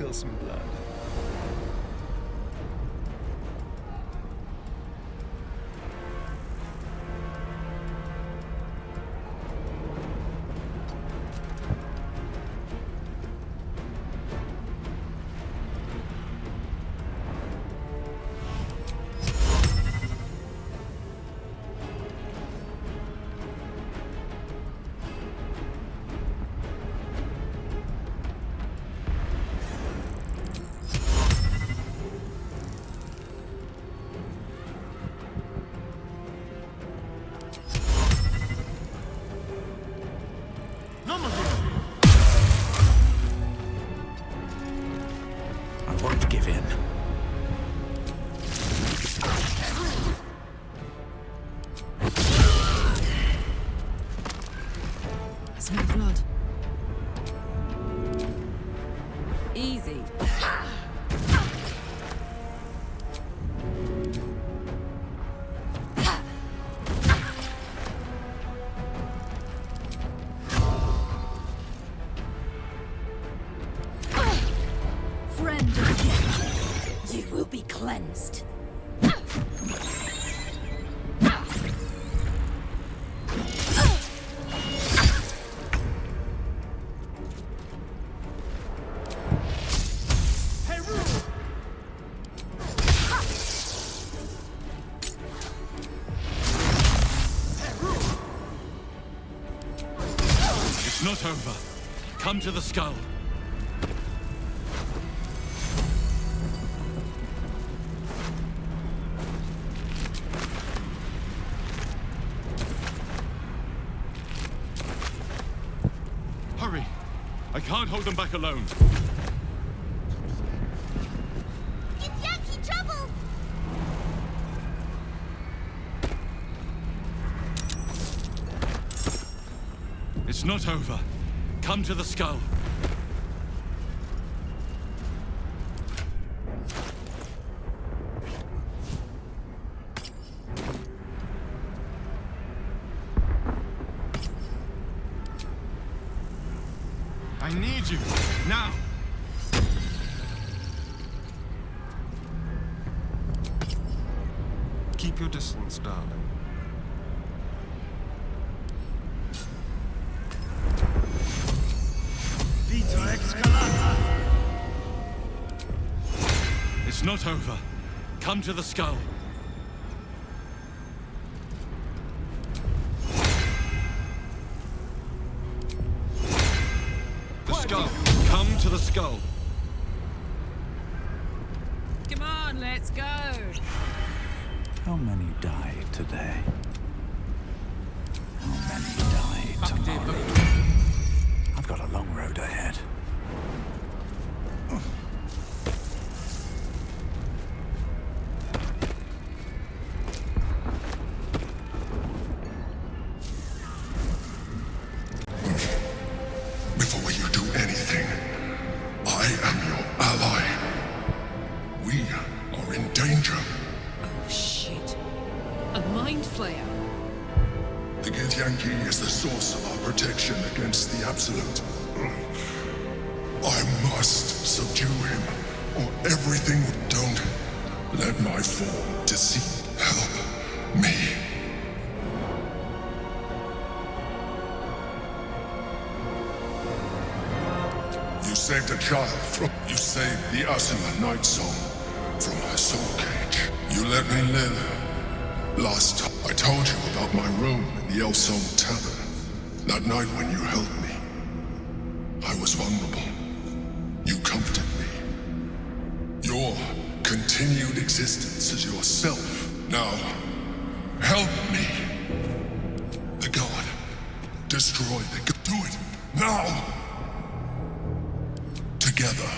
spill some blood. I won't give in. I smell blood. Easy. Friend of death, you will be cleansed. It's not over. Come to the skull. Hurry! I can't hold them back alone. It's Yankee trouble! It's not over. Come to the skull. I need you, now! Keep your distance, darling. It's not over. Come to the skull. The skull. Come to the skull. Come on, let's go. How many die today? How many die tomorrow? I've got a long road ahead. Before you do anything, I am your ally. We are in danger. Oh, shit. A mind flayer. The Githyanki is the source of our protection against the Absolute. I must subdue him, or everything. Don't let my form deceive. Help me. You saved a child from... You saved the Asuna Night Song from her soul cage. You let me live. Last time I told you about my room in the Elsong Tavern. That night when you held me, I was vulnerable. You comforted me. Your continued existence as yourself. Now, help me. The god. Destroy the god. Do it now. Together.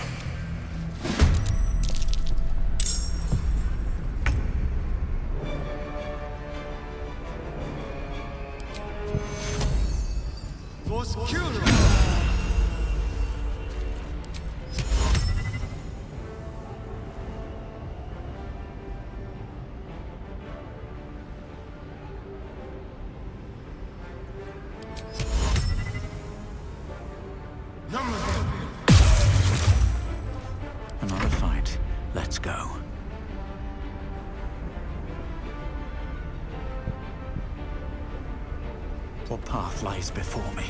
lies before me.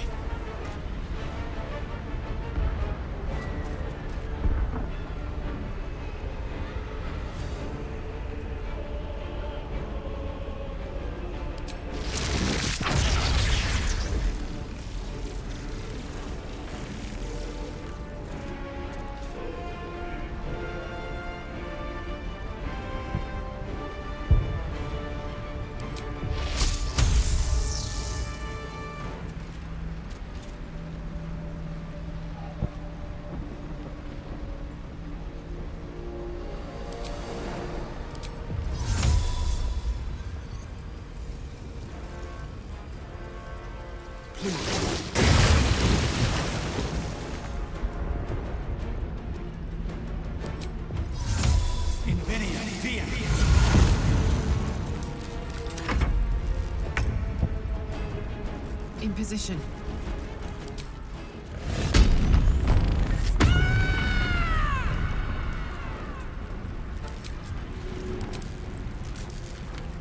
In position.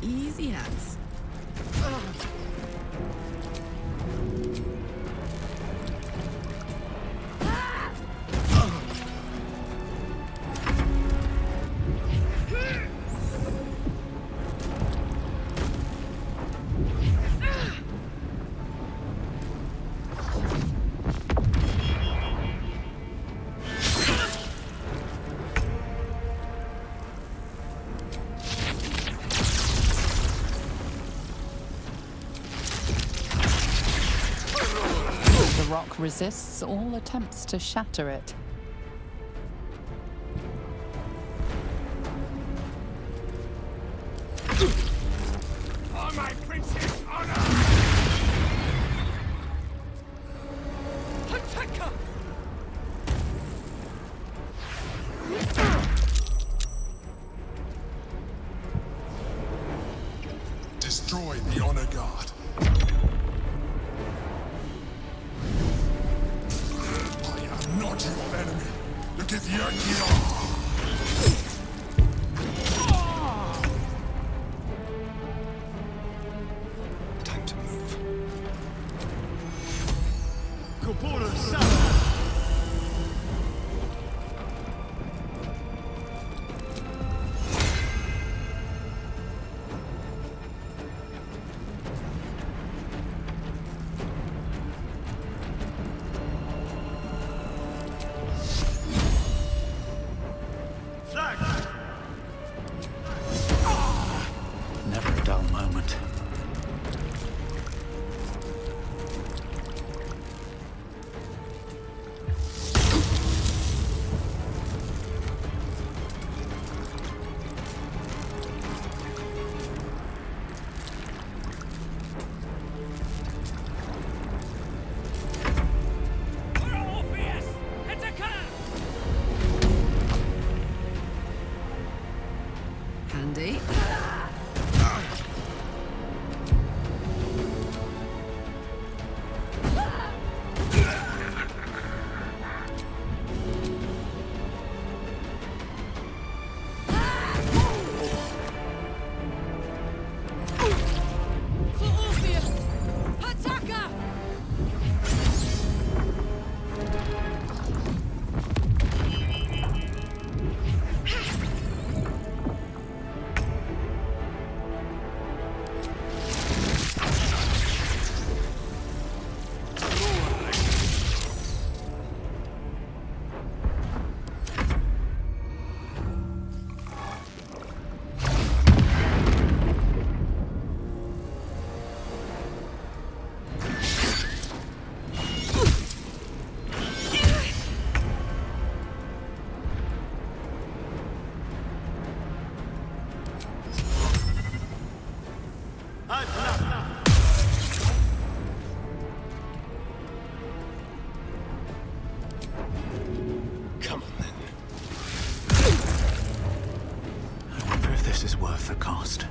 Easy as. The rock resists all attempts to shatter it. For my prince's honor! Hataka! Destroy the honor guard. I am not your enemy. Look at Yankee. Time to move. Kubura Sama! Never a dull moment. Handy. For Orpheus! Hataka! Come on then. I wonder if this is worth the cost.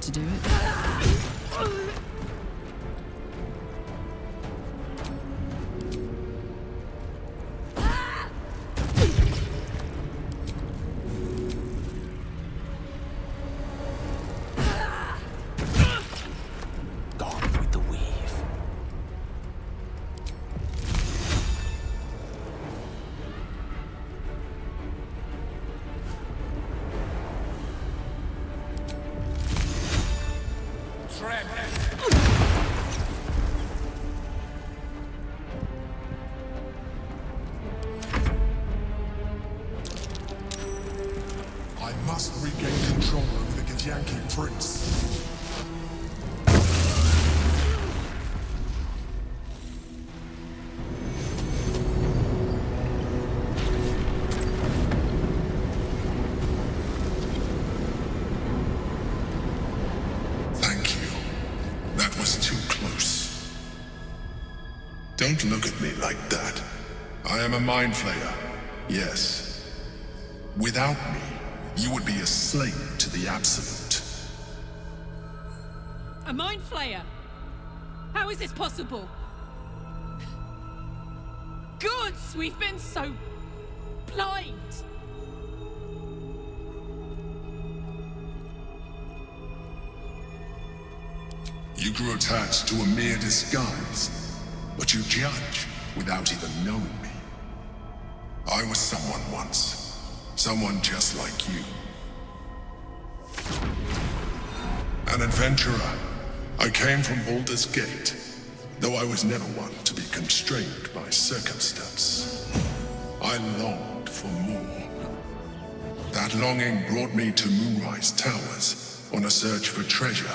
to do it. Gone with the weave. I must regain control over the Githyanki prince. Thank you. That was too close. Don't look at me like that. I am a mind flayer. Yes. Without me, you would be a slave to the Absolute. A mind flayer? How is this possible? Gods, we've been so blind. You grew attached to a mere disguise, but you judge without even knowing me. I was someone once, someone just like you. An adventurer. I came from Baldur's Gate, though I was never one to be constrained by circumstance. I longed for more. That longing brought me to Moonrise Towers on a search for treasure.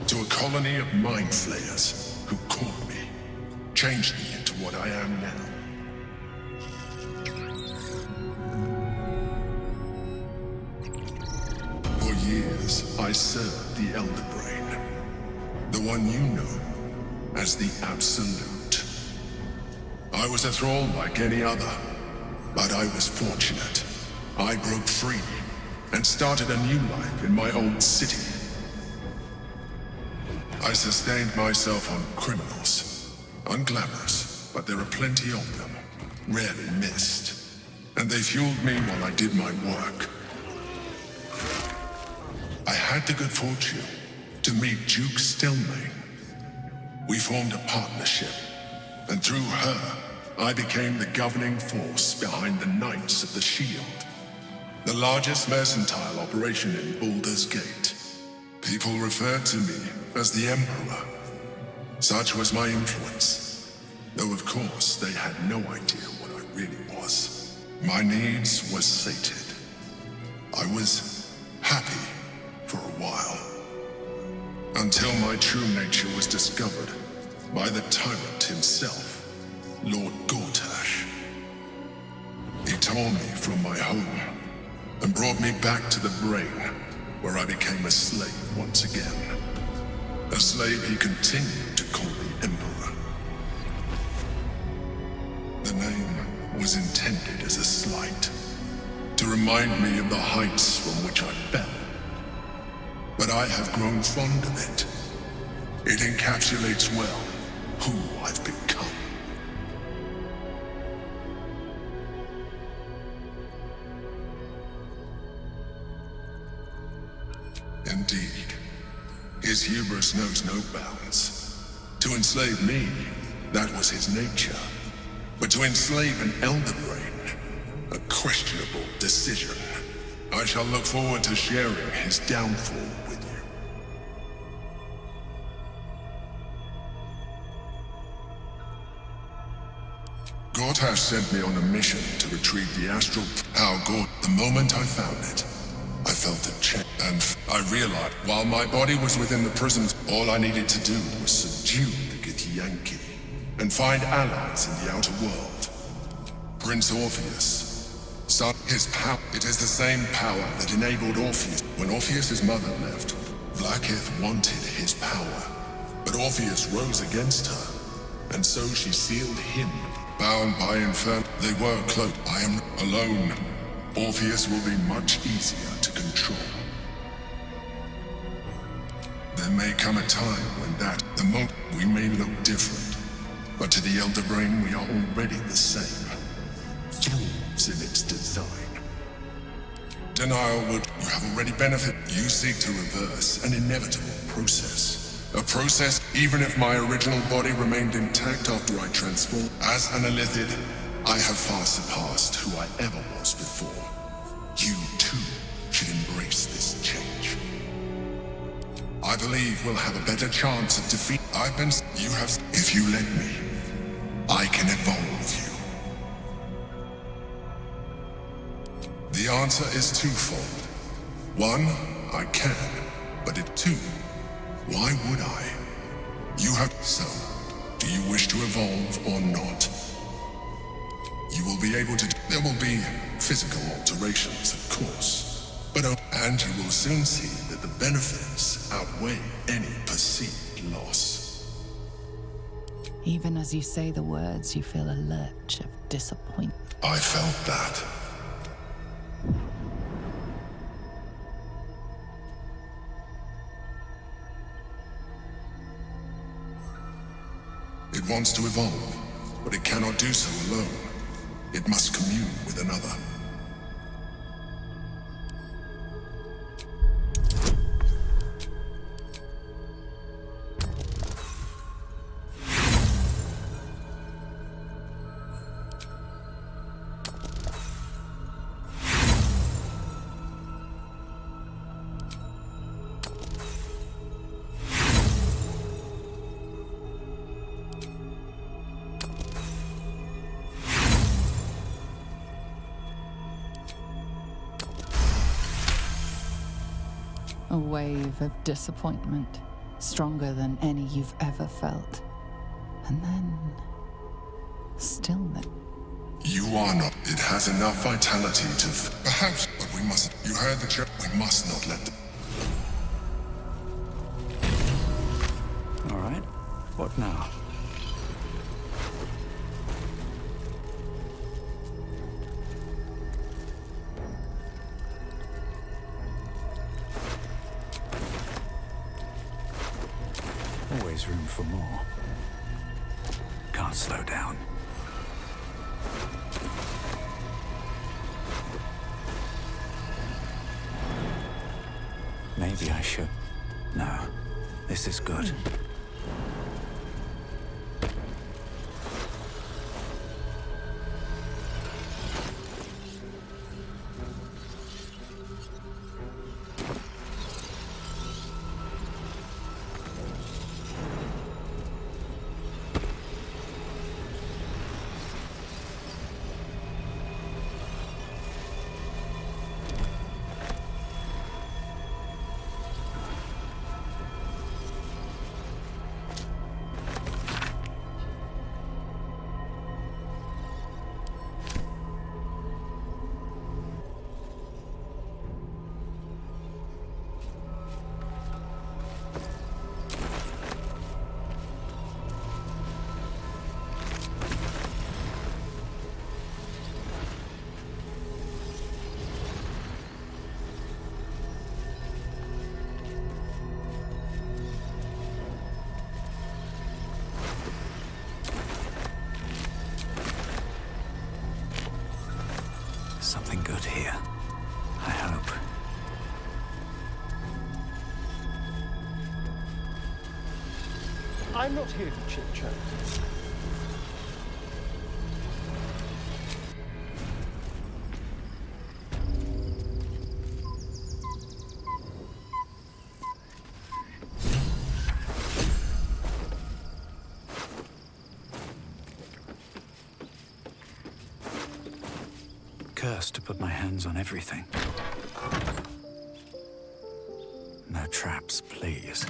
To a colony of mind flayers who caught me, changed me into what I am now. For years, I served the Elder Brain, the one you know as the Absolute. I was a thrall like any other, but I was fortunate. I broke free and started a new life in my old city. I sustained myself on criminals. Unglamorous, but there are plenty of them. Rarely missed. And they fueled me while I did my work. I had the good fortune to meet Duke Stelmane. We formed a partnership, and through her, I became the governing force behind the Knights of the Shield, the largest mercantile operation in Baldur's Gate. People referred to me as the Emperor. Such was my influence, though of course they had no idea what I really was. My needs were sated. I was happy for a while, until my true nature was discovered by the tyrant himself, Lord Gortash. He tore me from my home and brought me back to the Brain, where I became a slave once again. A slave he continued to call the Emperor. The name was intended as a slight, to remind me of the heights from which I fell. But I have grown fond of it. It encapsulates well who I've become. Indeed, his hubris knows no bounds. To enslave me, that was his nature. But to enslave an Elder Brain, a questionable decision. I shall look forward to sharing his downfall with you. Gortash sent me on a mission to retrieve the astral power. The moment I found it, I felt a change, and I realized while my body was within the prisons, all I needed to do was subdue the Githyanki and find allies in the outer world. Prince Orpheus, son, his power. It is the same power that enabled Orpheus. When Orpheus's mother left, Vlaakith wanted his power, but Orpheus rose against her, and so she sealed him, bound by Inferno. They were close. I am alone. Orpheus will be much easier to control. There may come a time when the moment we may look different, but to the Elder Brain we are already the same. Flaws in its design. Denial would, you have already benefited. You seek to reverse an inevitable process. A process, even if my original body remained intact after I transformed. As an Illithid, I have far surpassed who I ever was before. You, too, should embrace this change. I believe we'll have a better chance of defeat. You have. If you let me, I can evolve you. The answer is twofold. One, I can, but two, why would I? You have. So, do you wish to evolve or not? You will be able to. There will be physical alterations, of course. And you will soon see that the benefits outweigh any perceived loss. Even as you say the words, you feel a lurch of disappointment. I felt that. It wants to evolve, but it cannot do so alone. It must commune with another. A wave of disappointment, stronger than any you've ever felt. And then, stillness. You are not. It has enough vitality to. Perhaps, but we mustn't. You heard the joke. We must not let them. All right. What now? Always room for more. Can't slow down. Maybe I should. No, this is good. Something good here, I hope. I'm not here for chit-chat. Cursed to put my hands on everything. No traps, please.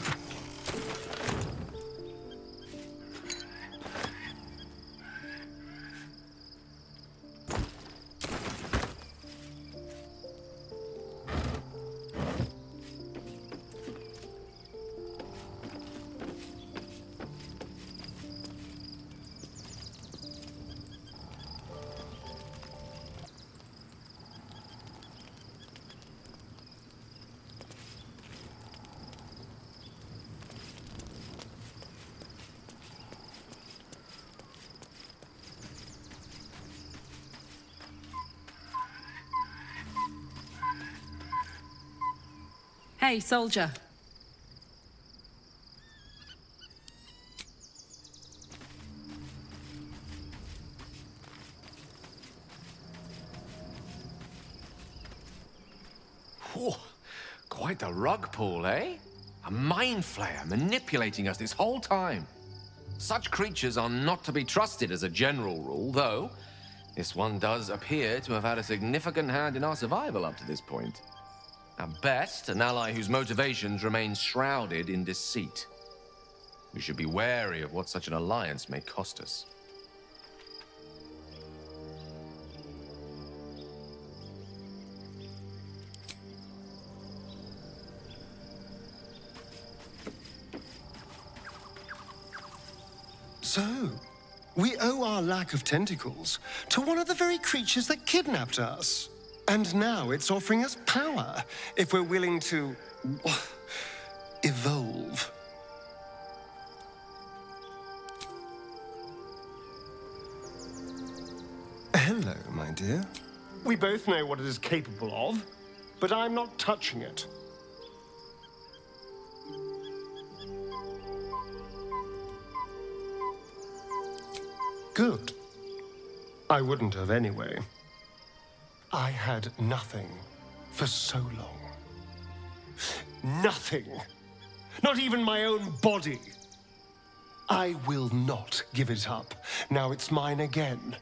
Hey, soldier. Whew. Quite the rug pull, eh? A mind flayer manipulating us this whole time. Such creatures are not to be trusted as a general rule, though this one does appear to have had a significant hand in our survival up to this point. At best, an ally whose motivations remain shrouded in deceit. We should be wary of what such an alliance may cost us. So, we owe our lack of tentacles to one of the very creatures that kidnapped us. And now it's offering us power if we're willing to evolve. Hello, my dear. We both know what it is capable of, but I'm not touching it. Good. I wouldn't have anyway. I had nothing for so long. Nothing. Not even my own body. I will not give it up. Now it's mine again.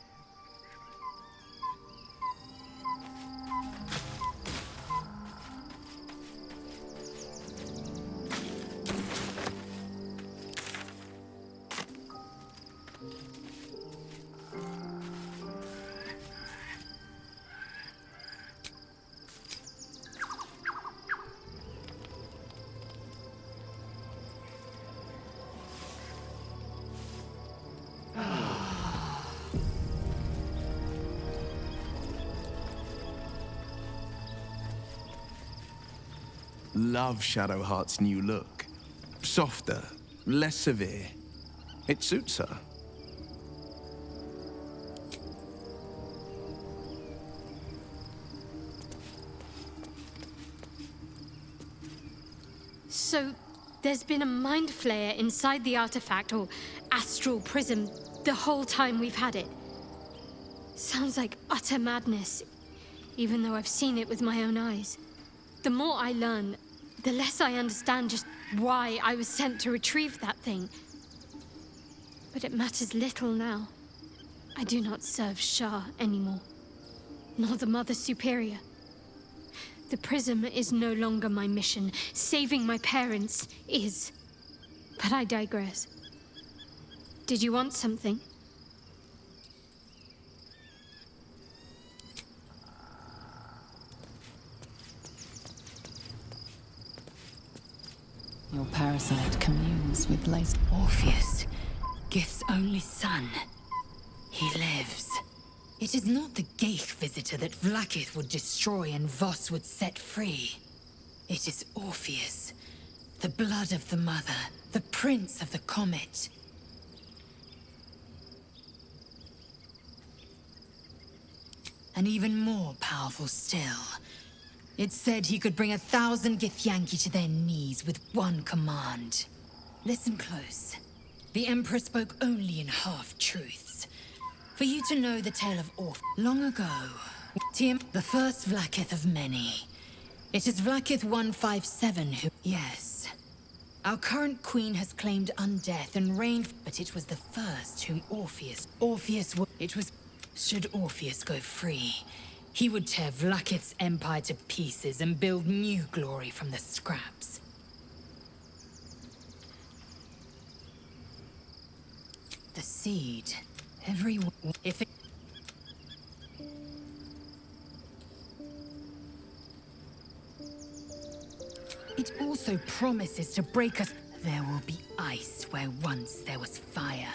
Love Shadowheart's new look. Softer, less severe. It suits her. So, there's been a mind flayer inside the artifact, or astral prism, the whole time we've had it. Sounds like utter madness, even though I've seen it with my own eyes. The more I learn, the less I understand just why I was sent to retrieve that thing. But it matters little now. I do not serve Shah anymore, nor the Mother Superior. The prism is no longer my mission. Saving my parents is. But I digress. Did you want something? Your parasite communes with Lace. Orpheus, Gith's only son. He lives. It is not the Geich visitor that Vlaakith would destroy and Voss would set free. It is Orpheus, the blood of the mother, the prince of the comet. And even more powerful still. It said he could bring 1,000 Githyanki to their knees with one command. Listen close. The Emperor spoke only in half-truths. For you to know the tale of Orpheus. Long ago, Tiam, the first Vlaakith of many. It is Vlaakith 157 who... Yes. Our current queen has claimed undeath and reigned, but it was the first whom Orpheus... It was... Should Orpheus go free, he would tear Vlaakith's empire to pieces and build new glory from the scraps. The seed. Everyone... If it... It also promises to break us... There will be ice where once there was fire.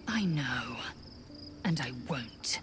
I know. And I won't.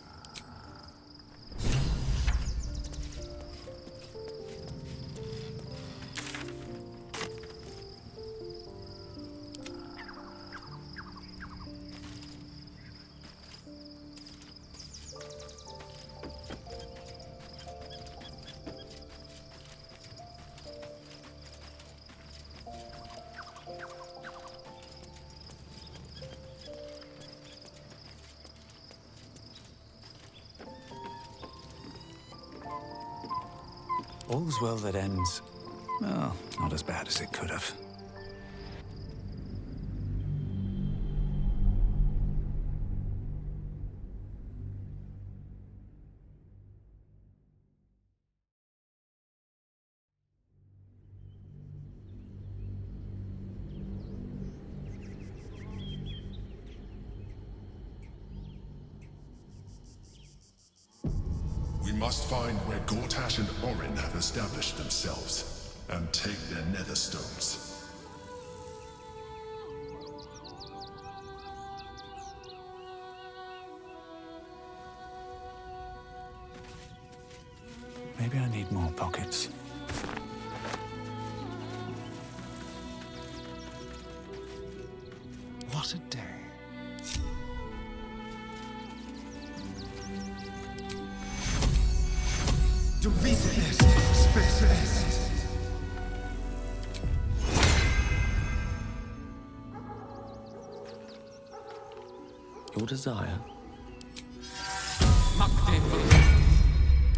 All's well that ends. Well, not as bad as it could have. We must find where Gortash and Orin have established themselves, and take their nether stones. Maybe I need more pockets. What a day. Divide est, spes est. Your desire?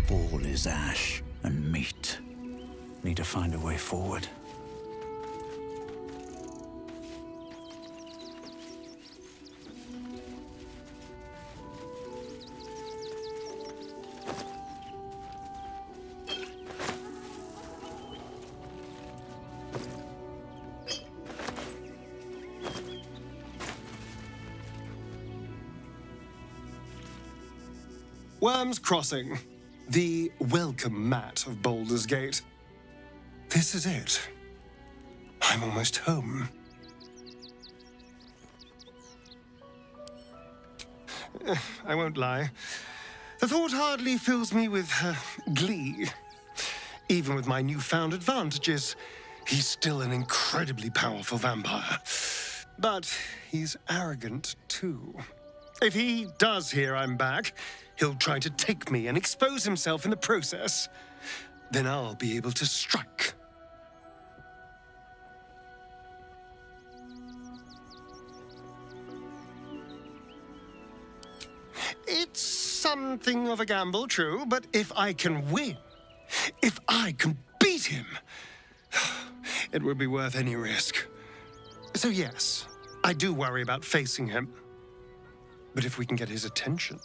All is ash and meat. Need to find a way forward. Worm's Crossing, the welcome mat of Baldur's Gate. This is it. I'm almost home. I won't lie. The thought hardly fills me with glee. Even with my newfound advantages, he's still an incredibly powerful vampire. But he's arrogant, too. If he does hear I'm back, he'll try to take me and expose himself in the process. Then I'll be able to strike. It's something of a gamble, true, but if I can win, if I can beat him, it would be worth any risk. So yes, I do worry about facing him. But if we can get his attention,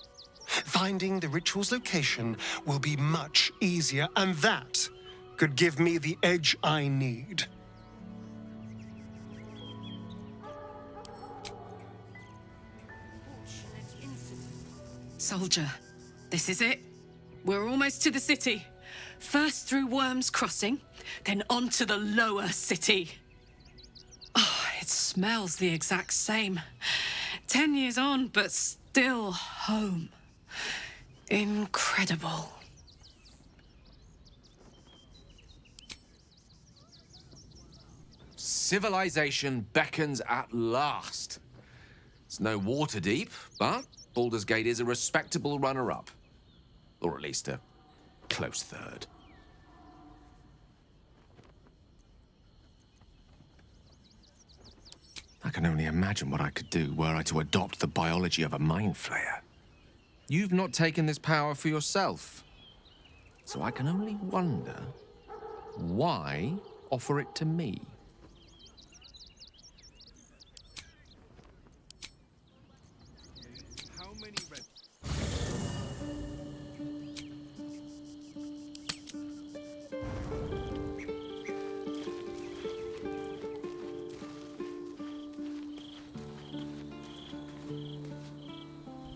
finding the ritual's location will be much easier, and that could give me the edge I need. Soldier, this is it. We're almost to the city. First through Worm's Crossing, then on to the lower city. Oh, it smells the exact same. 10 years on, but still home. Incredible. Civilization beckons at last. It's no Waterdeep, but Baldur's Gate is a respectable runner-up. Or at least a close third. I can only imagine what I could do were I to adopt the biology of a mind flayer. You've not taken this power for yourself. So I can only wonder, why offer it to me?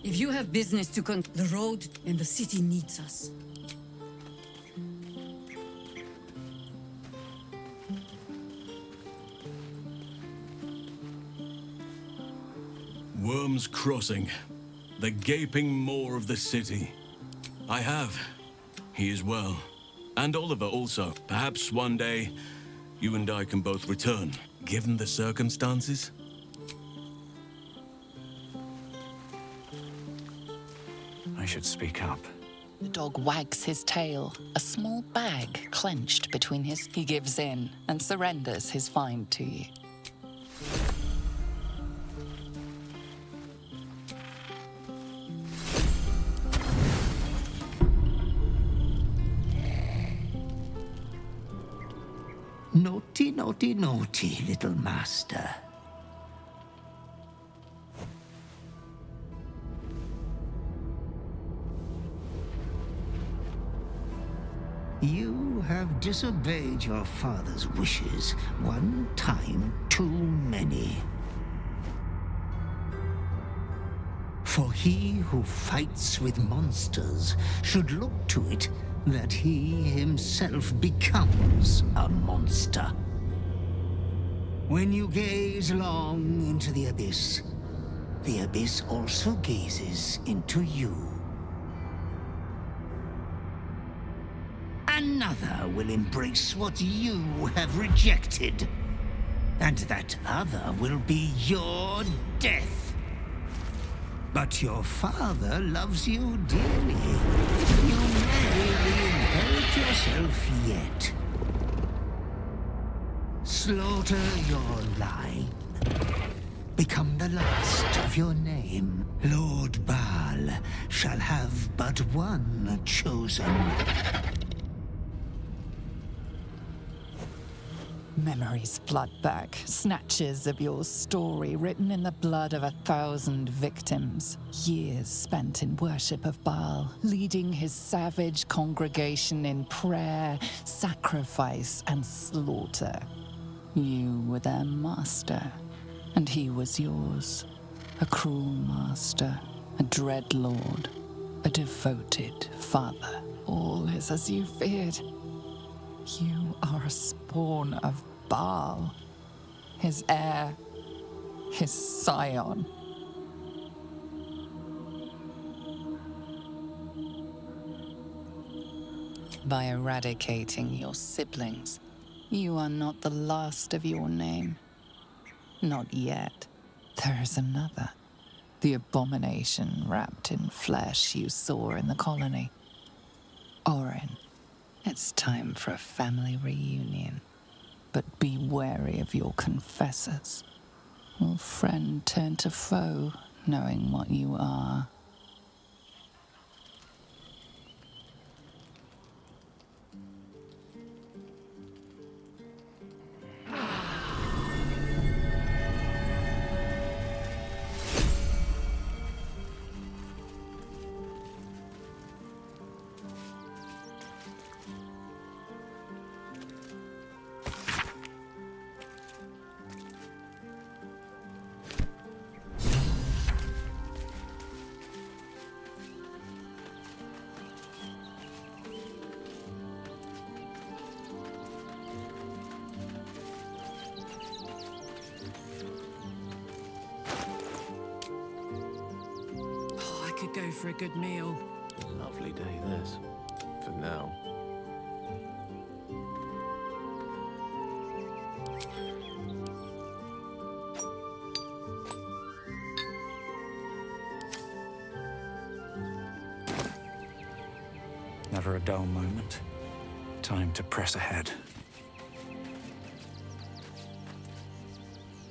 If you have business to the road and the city needs us. Worm's Crossing, the gaping maw of the city. I have. He is well. And Oliver also. Perhaps one day, you and I can both return, given the circumstances. I should speak up. The dog wags his tail, a small bag clenched between his... He gives in and surrenders his find to you. Naughty, naughty, naughty, little master. You have disobeyed your father's wishes one time too many. For he who fights with monsters should look to it that he himself becomes a monster. When you gaze long into the abyss also gazes into you. Another will embrace what you have rejected, and that other will be your death. But your father loves you dearly. You may re-inherit yourself yet. Slaughter your line. Become the last of your name. Lord Baal shall have but one chosen. Memories flood back, snatches of your story written in the blood of 1,000 victims. Years spent in worship of Baal, leading his savage congregation in prayer, sacrifice, and slaughter. You were their master, and he was yours. A cruel master, a dread lord, a devoted father. All is as you feared. You are a spawn of Baal, his heir, his scion. By eradicating your siblings, you are not the last of your name. Not yet. There is another. The abomination wrapped in flesh you saw in the colony. Orin. It's time for a family reunion. But be wary of your confessors. Will friend turn to foe, knowing what you are? Go for a good meal. Lovely day, this. For now. Never a dull moment. Time to press ahead.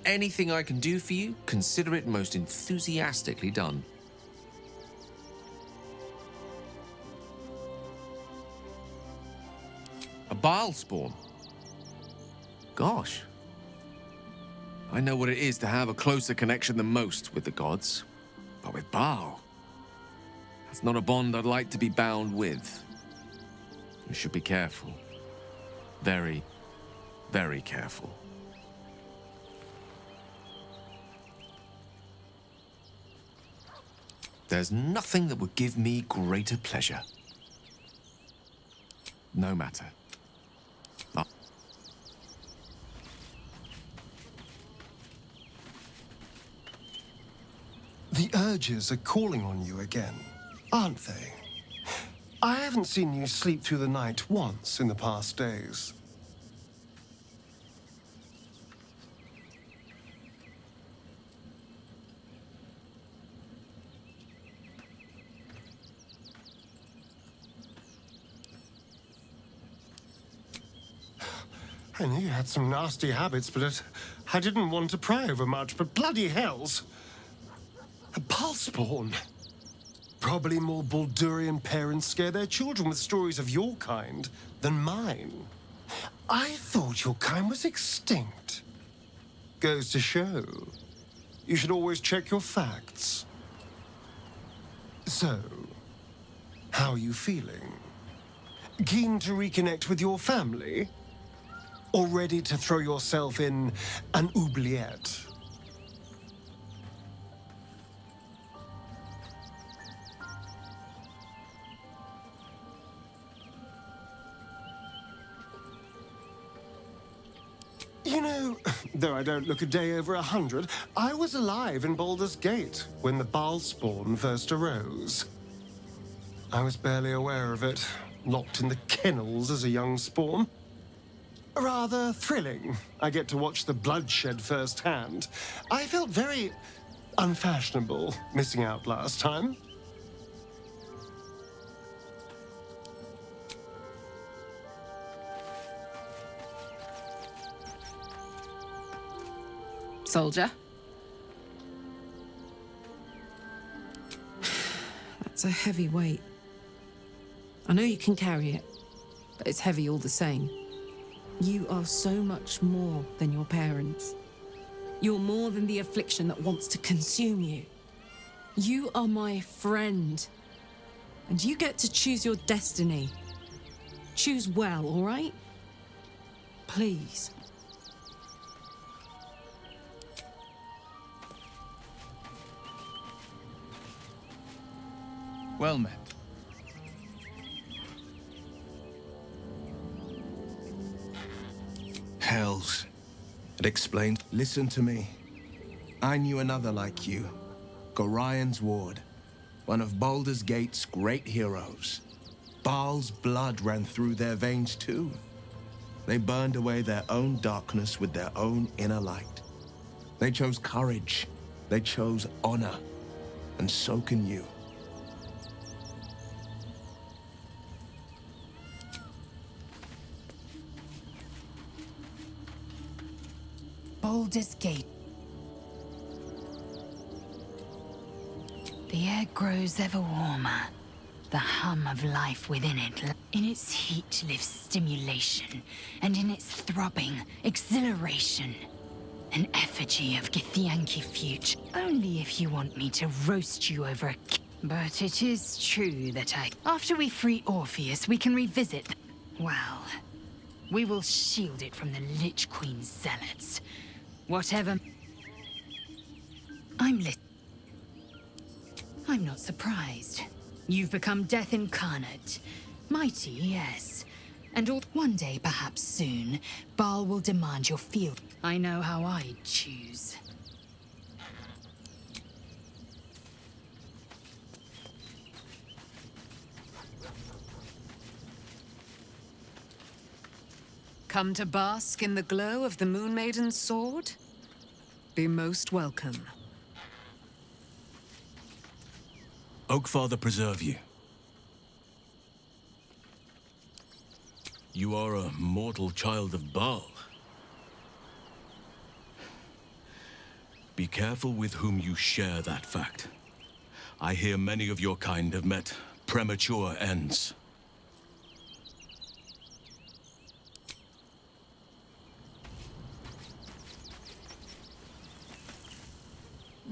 Anything I can do for you, consider it most enthusiastically done. A Baal spawn? Gosh. I know what it is to have a closer connection than most with the gods. But with Baal, that's not a bond I'd like to be bound with. You should be careful. Very, very careful. There's nothing that would give me greater pleasure. No matter. The urges are calling on you again, aren't they? I haven't seen you sleep through the night once in the past days. I knew you had some nasty habits, but I didn't want to pry over much, but bloody hells. A Baal spawn. Probably more Baldurian parents scare their children with stories of your kind than mine. I thought your kind was extinct. Goes to show, you should always check your facts. So, how are you feeling? Keen to reconnect with your family? Or ready to throw yourself in an oubliette? You know, though I don't look a day over 100, I was alive in Baldur's Gate when the Baal spawn first arose. I was barely aware of it, locked in the kennels as a young spawn. Rather thrilling. I get to watch the bloodshed firsthand. I felt very unfashionable missing out last time. Soldier. That's a heavy weight. I know you can carry it, but it's heavy all the same. You are so much more than your parents. You're more than the affliction that wants to consume you. You are my friend. And you get to choose your destiny. Choose well, all right? Please. Well met. Hells. It explains. Listen to me. I knew another like you. Gorion's Ward. One of Baldur's Gate's great heroes. Baal's blood ran through their veins too. They burned away their own darkness with their own inner light. They chose courage. They chose honor. And so can you. Baldur's Gate. The air grows ever warmer. The hum of life within it. In its heat lives stimulation, and in its throbbing, exhilaration. An effigy of Githyanki future. Only if you want me to roast you over a... But it is true that after we free Orpheus, we can revisit... Well, we will shield it from the Lich Queen's zealots. Whatever... I'm not surprised. You've become death incarnate. Mighty, yes. And one day, perhaps soon, Baal will demand your field. I know how I'd choose. Come to bask in the glow of the Moon Maiden's sword? Be most welcome. Oakfather preserve you. You are a mortal child of Baal. Be careful with whom you share that fact. I hear many of your kind have met premature ends.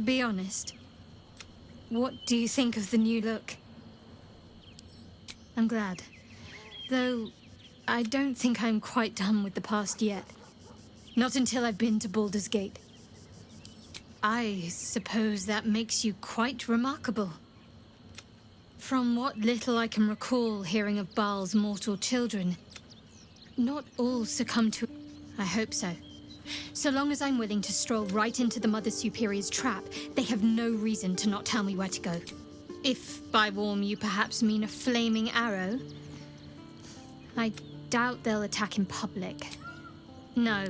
Be honest. What do you think of the new look? I'm glad. Though, I don't think I'm quite done with the past yet. Not until I've been to Baldur's Gate. I suppose that makes you quite remarkable. From what little I can recall hearing of Baal's mortal children, not all succumb to... I hope so. So long as I'm willing to stroll right into the Mother Superior's trap, they have no reason to not tell me where to go. If by warm you perhaps mean a flaming arrow, I doubt they'll attack in public. No,